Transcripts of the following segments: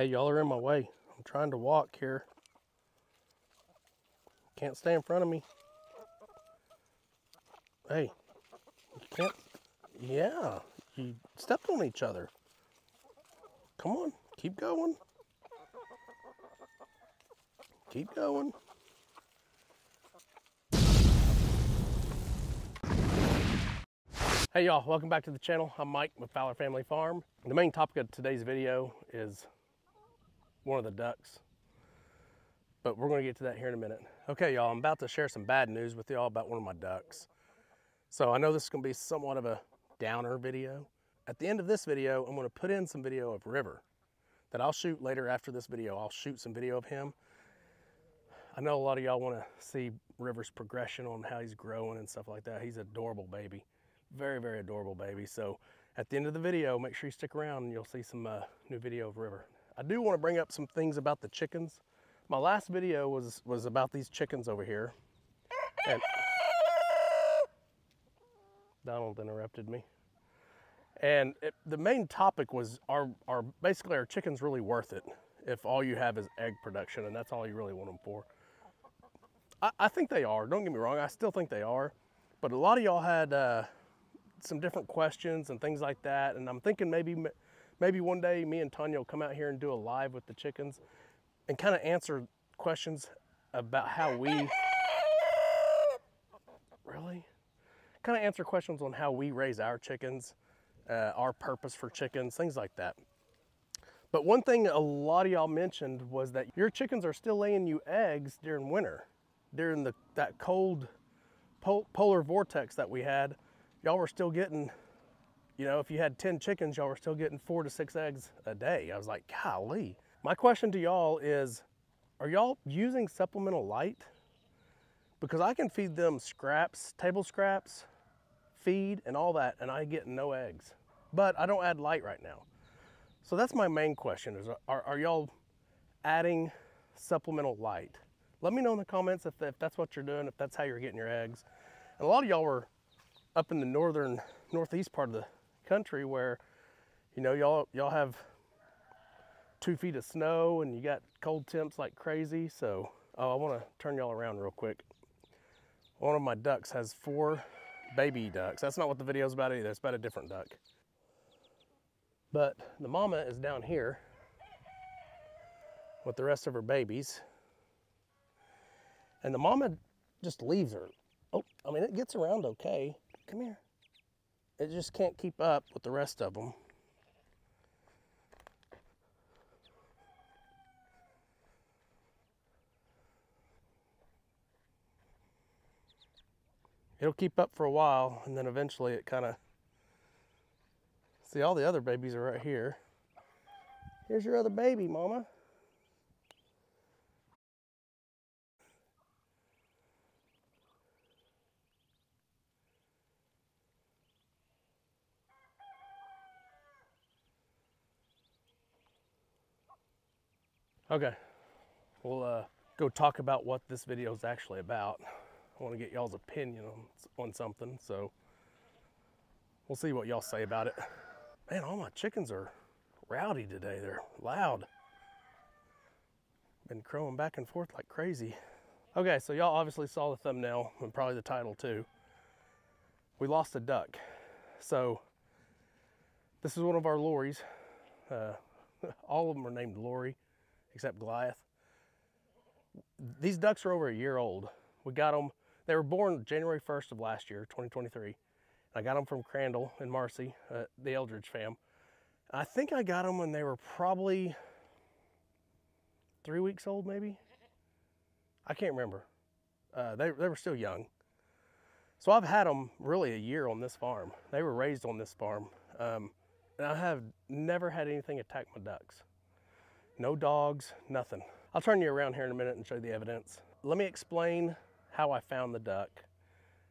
Hey, y'all are in my way. I'm trying to walk here. Can't stay in front of me. Hey, you can't. Yeah, you stepped on each other. Come on, keep going. Keep going. Hey y'all, welcome back to the channel. I'm Mike with Fowler Family Farm. The main topic of today's video is one of the ducks, but we're gonna get to that here in a minute. Okay y'all, I'm about to share some bad news with y'all about one of my ducks. So I know this is gonna be somewhat of a downer video. At the end of this video, I'm gonna put in some video of River that I'll shoot later after this video. I'll shoot some video of him. I know a lot of y'all wanna see River's progression on how he's growing and stuff like that. He's an adorable baby. Very, very adorable baby. So at the end of the video, make sure you stick around and you'll see some new video of River. I do want to bring up some things about the chickens. My last video was about these chickens over here. And Donald interrupted me. And the main topic was, are basically our chickens really worth it if all you have is egg production and that's all you really want them for? I think they are. Don't get me wrong. I still think they are. But a lot of y'all had some different questions and things like that, and I'm thinking maybe one day me and Tanya will come out here and do a live with the chickens and kind of answer questions about how we kind of answer questions on how we raise our chickens, our purpose for chickens, things like that. But one thing a lot of y'all mentioned was that your chickens are still laying you eggs during winter, during that cold polar vortex that we had. Y'all were still getting, you know, if you had 10 chickens, y'all were still getting 4 to 6 eggs a day. I was like, golly. My question to y'all is, are y'all using supplemental light? Because I can feed them scraps, table scraps, feed, and all that, and I get no eggs. But I don't add light right now. So that's my main question is, are y'all adding supplemental light? Let me know in the comments if that's what you're doing, if that's how you're getting your eggs. And a lot of y'all were up in the northeast part of the country where, you know, y'all have 2 feet of snow and you got cold temps like crazy. So I want to turn y'all around real quick. One of my ducks has 4 baby ducks. That's not what the video's about either. It's about a different duck. But the mama is down here with the rest of her babies. And the mama just leaves her. Oh, I mean, it gets around okay. Come here. It just can't keep up with the rest of them. It'll keep up for a while, and then eventually it kind of... See, all the other babies are right here. Here's your other baby, mama. Okay, we'll go talk about what this video is actually about. I want to get y'all's opinion on something, so we'll see what y'all say about it. Man, all my chickens are rowdy today. They're loud. Been crowing back and forth like crazy. Okay, so y'all obviously saw the thumbnail and probably the title too. We lost a duck. So this is one of our Lories. All of them are named Lori, except Goliath. These ducks are over a year old. We got them, they were born January 1st of last year, 2023. I got them from Crandall and Marcy, the Eldridge fam. I think I got them when they were probably 3 weeks old, maybe? I can't remember. They were still young. So I've had them really a year on this farm. They were raised on this farm. And I have never had anything attack my ducks. No dogs, nothing. I'll turn you around here in a minute and show you the evidence. Let me explain how I found the duck,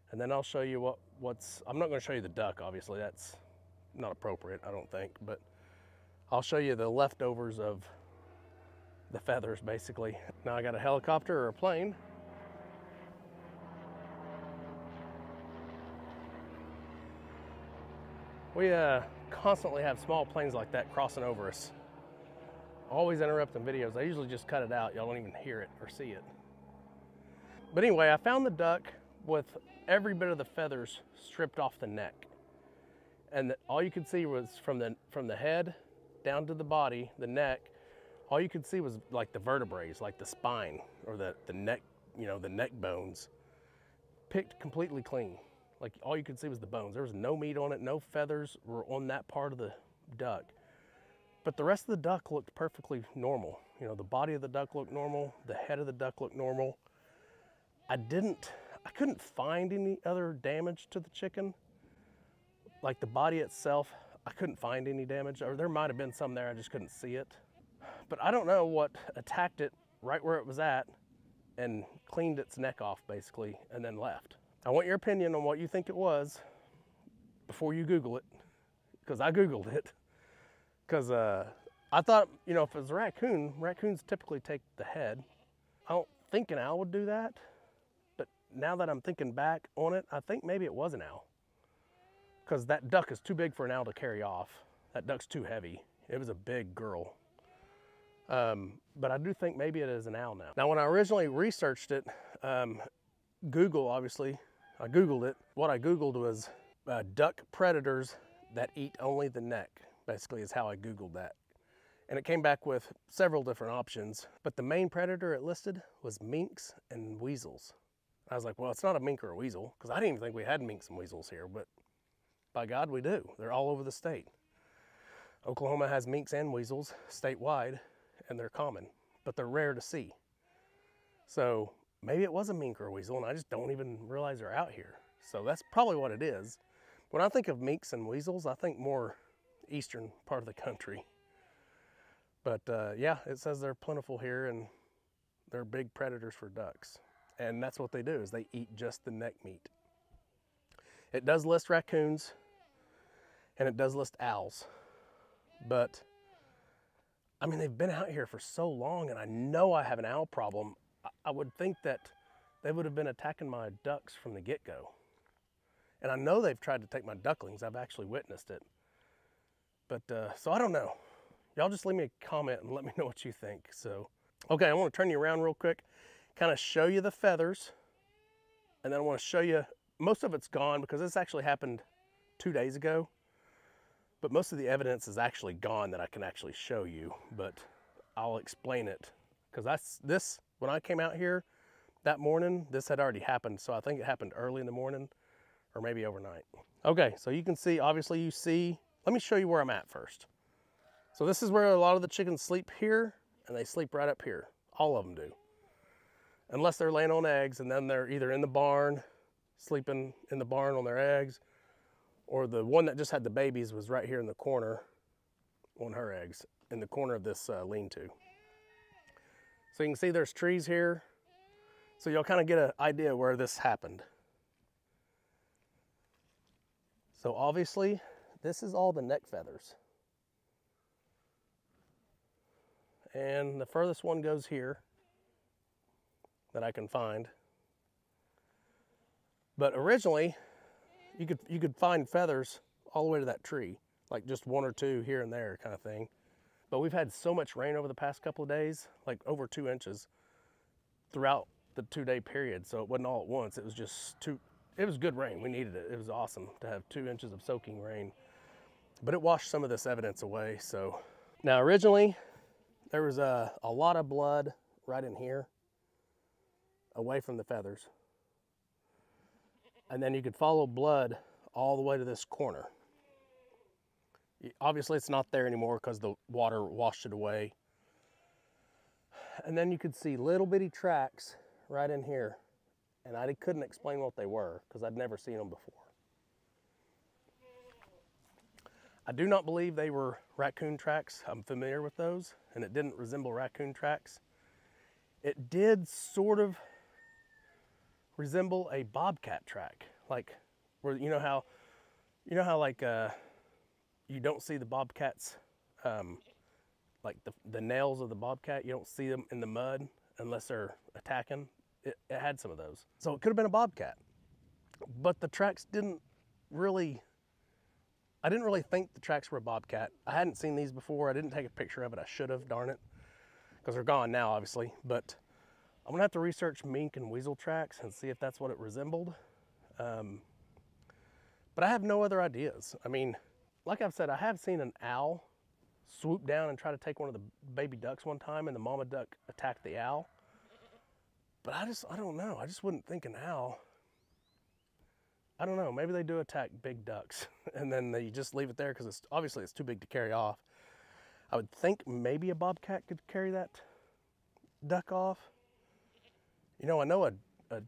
and then I'll show you what's, I'm not gonna show you the duck, obviously, that's not appropriate, I don't think, but I'll show you the leftovers of the feathers, basically. Now I got a helicopter or a plane. We constantly have small planes like that crossing over us. Always interrupting videos. I usually just cut it out. Y'all don't even hear it or see it. But anyway, I found the duck with every bit of the feathers stripped off the neck. And all you could see was from the head down to the body, the neck, all you could see was like the vertebrae, like the spine or the neck, you know, the neck bones, picked completely clean. Like all you could see was the bones. There was no meat on it, no feathers were on that part of the duck. But the rest of the duck looked perfectly normal. You know, the body of the duck looked normal, the head of the duck looked normal. I couldn't find any other damage to the chicken. Like the body itself, I couldn't find any damage, or there might have been some there, I just couldn't see it. But I don't know what attacked it right where it was at and cleaned its neck off basically and then left. I want your opinion on what you think it was before you Google it, because I Googled it. Because I thought, you know, if it was a raccoon, raccoons typically take the head. I don't think an owl would do that, but now that I'm thinking back on it, I think maybe it was an owl. Because that duck is too big for an owl to carry off. That duck's too heavy. It was a big girl. But I do think maybe it is an owl now. Now, when I originally researched it, Google, obviously, I Googled it. What I Googled was duck predators that eat only the neck, basically is how I Googled that. And it came back with several different options, but the main predator it listed was minks and weasels. I was like, well, it's not a mink or a weasel, because I didn't even think we had minks and weasels here, but by God, we do. They're all over the state. Oklahoma has minks and weasels statewide, and they're common, but they're rare to see. So maybe it was a mink or a weasel, and I just don't even realize they're out here. So that's probably what it is. When I think of minks and weasels, I think more eastern part of the country. But yeah, it says they're plentiful here, and they're big predators for ducks. And that's what they do, is they eat just the neck meat. It does list raccoons, and it does list owls. But, I mean, they've been out here for so long, and I know I have an owl problem. I would think that they would have been attacking my ducks from the get-go. And I know they've tried to take my ducklings. I've actually witnessed it. But, so I don't know. Y'all just leave me a comment and let me know what you think. So, okay, I want to turn you around real quick, kind of show you the feathers, and then I want to show you, most of it's gone because this actually happened 2 days ago. But most of the evidence is actually gone that I can actually show you, but I'll explain it. Because when I came out here that morning, this had already happened. So I think it happened early in the morning or maybe overnight. Okay, so you can see, obviously you see, let me show you where I'm at first. So this is where a lot of the chickens sleep here, and they sleep right up here. All of them do. Unless they're laying on eggs, and then they're either in the barn, sleeping in the barn on their eggs, or the one that just had the babies was right here in the corner on her eggs, in the corner of this lean-to. So you can see there's trees here. So you'll kind of get an idea where this happened. So obviously, this is all the neck feathers. And the furthest one goes here that I can find. But originally, you could find feathers all the way to that tree, like just one or two here and there kind of thing. But we've had so much rain over the past couple of days, like over 2 inches throughout the 2-day period. So it wasn't all at once. It was just it was good rain. We needed it. It was awesome to have 2 inches of soaking rain. But it washed some of this evidence away. So now originally there was a lot of blood right in here, away from the feathers. And then you could follow blood all the way to this corner. Obviously it's not there anymore because the water washed it away. And then you could see little bitty tracks right in here. And I couldn't explain what they were because I'd never seen them before. I do not believe they were raccoon tracks. I'm familiar with those, and it didn't resemble raccoon tracks. It did sort of resemble a bobcat track, like where you know how like you don't see the bobcats, like the nails of the bobcat, you don't see them in the mud unless they're attacking. It had some of those, so it could have been a bobcat, but the tracks didn't really I didn't really think the tracks were a bobcat. I hadn't seen these before. I didn't take a picture of it. I should have, darn it, because they're gone now, obviously. But I'm gonna have to research mink and weasel tracks and see if that's what it resembled. But I have no other ideas. I mean, like I've said, I have seen an owl swoop down and try to take one of the baby ducks one time, and the mama duck attacked the owl. But I don't know. I just wouldn't think an owl. I don't know. Maybe they do attack big ducks and then they just leave it there because obviously it's too big to carry off. I would think maybe a bobcat could carry that duck off. You know, I know a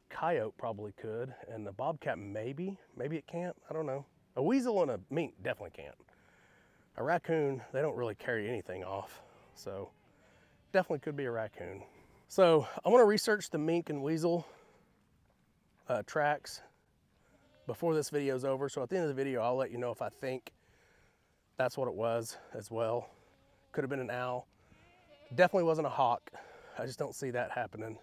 coyote probably could, and the bobcat maybe it can't. I don't know. A weasel and a mink definitely can't. A raccoon, they don't really carry anything off, so definitely could be a raccoon. So I want to research the mink and weasel tracks before this video is over. So at the end of the video, I'll let you know if I think that's what it was as well. Could have been an owl. Definitely wasn't a hawk. I just don't see that happening.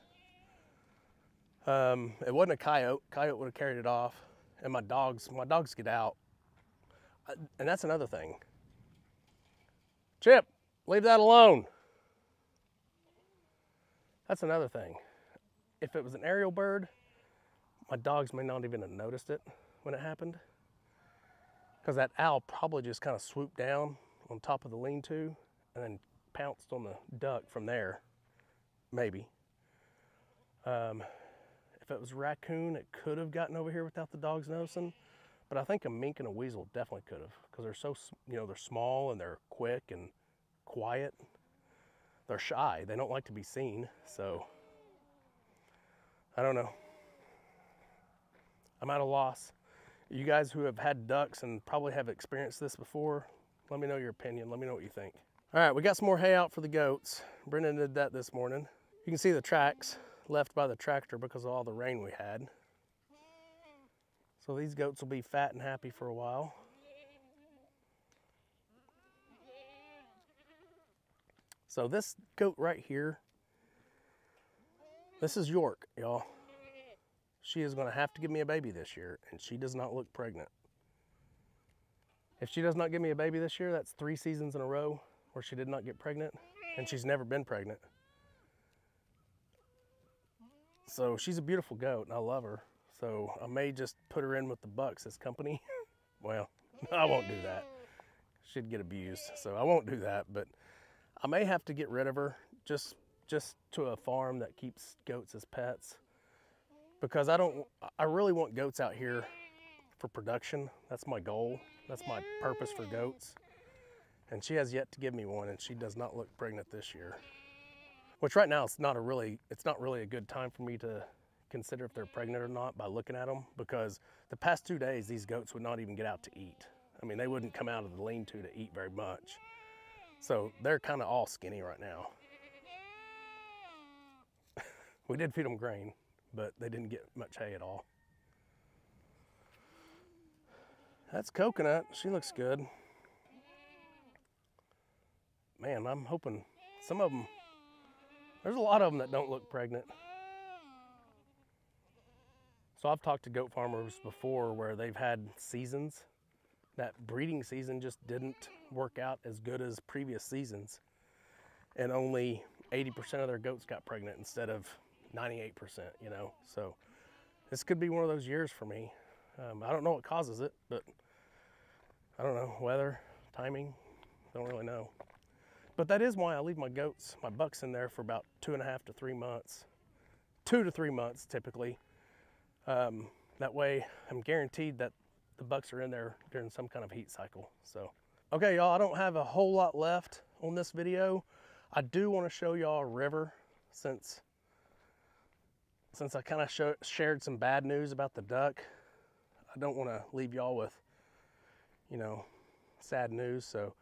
It wasn't a coyote. Coyote would have carried it off. And my dogs get out. And that's another thing. Chip, leave that alone. That's another thing. If it was an aerial bird, my dogs may not even have noticed it when it happened. Because that owl probably just kind of swooped down on top of the lean-to and then pounced on the duck from there, maybe. If it was a raccoon, it could have gotten over here without the dogs noticing. But I think a mink and a weasel definitely could have, because they're so, you know, they're small and they're quick and quiet. They're shy. They don't like to be seen. So I don't know. I'm at a loss. You guys who have had ducks and probably have experienced this before, let me know your opinion. Let me know what you think. All right, we got some more hay out for the goats. Brendan did that this morning. You can see the tracks left by the tractor because of all the rain we had. So these goats will be fat and happy for a while. So this goat right here, this is York, y'all. She is gonna have to give me a baby this year, and she does not look pregnant. If she does not give me a baby this year, that's 3 seasons in a row where she did not get pregnant, and she's never been pregnant. So she's a beautiful goat, and I love her. So I may just put her in with the bucks as company. Well, I won't do that. She'd get abused, so I won't do that. But I may have to get rid of her just to a farm that keeps goats as pets, because I really want goats out here for production. That's my goal. That's my purpose for goats. And she has yet to give me one, and she does not look pregnant this year. Which right now it's not really a good time for me to consider if they're pregnant or not by looking at them, because the past 2 days these goats would not even get out to eat. I mean, they wouldn't come out of the lean-to to eat very much. So they're kind of all skinny right now. We did feed them grain, but they didn't get much hay at all. That's Coconut. She looks good. Man, I'm hoping some of them, there's a lot of them that don't look pregnant. So I've talked to goat farmers before where they've had seasons. That breeding season just didn't work out as good as previous seasons. And only 80% of their goats got pregnant instead of 98%, you know. So this could be one of those years for me. I don't know what causes it, but I don't know, weather, timing, don't really know. But that is why I leave my goats, my bucks in there for about 2.5 to 3 months. 2 to 3 months typically. That way I'm guaranteed that the bucks are in there during some kind of heat cycle. So, okay y'all, I don't have a whole lot left on this video. I do want to show y'all a river since I kind of shared some bad news about the duck. I don't want to leave y'all with, you know, sad news, so.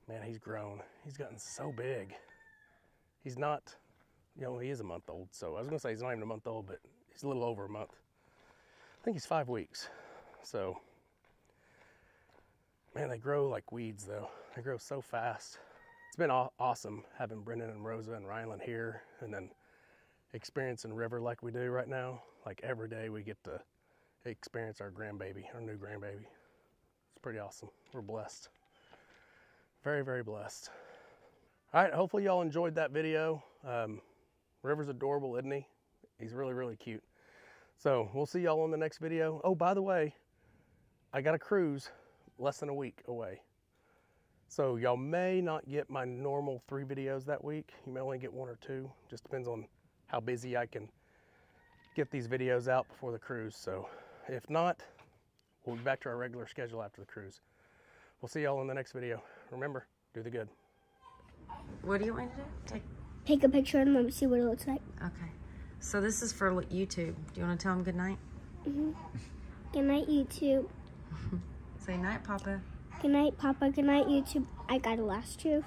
Man, he's grown. He's gotten so big. He's not, you know, he is a month old, so I was gonna say he's not even a month old, but he's a little over a month. I think he's 5 weeks. So, man, they grow like weeds though. They grow so fast. It's been awesome having Brendan and Rosa and Ryland here, and then experiencing River like we do right now. Like every day we get to experience our grandbaby, our new grandbaby. It's pretty awesome. We're blessed. Very, very blessed. All right, hopefully y'all enjoyed that video. River's adorable, isn't he? He's really, really cute. So we'll see y'all on the next video. Oh, by the way, I got a cruise less than a week away. So y'all may not get my normal 3 videos that week. You may only get 1 or 2. Just depends on how busy I can get these videos out before the cruise. So if not, we'll be back to our regular schedule after the cruise. We'll see y'all in the next video. Remember, do the good. What do you want to do? Take a picture and let me see what it looks like. Okay. So this is for YouTube. Do you want to tell them good night? Mm-hmm. Good night, YouTube. Say night, Papa. Good night, Papa. Good night, YouTube. I got a last truth.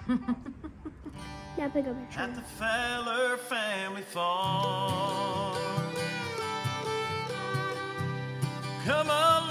Now pick a picture. At the Fowler family farm. Come on.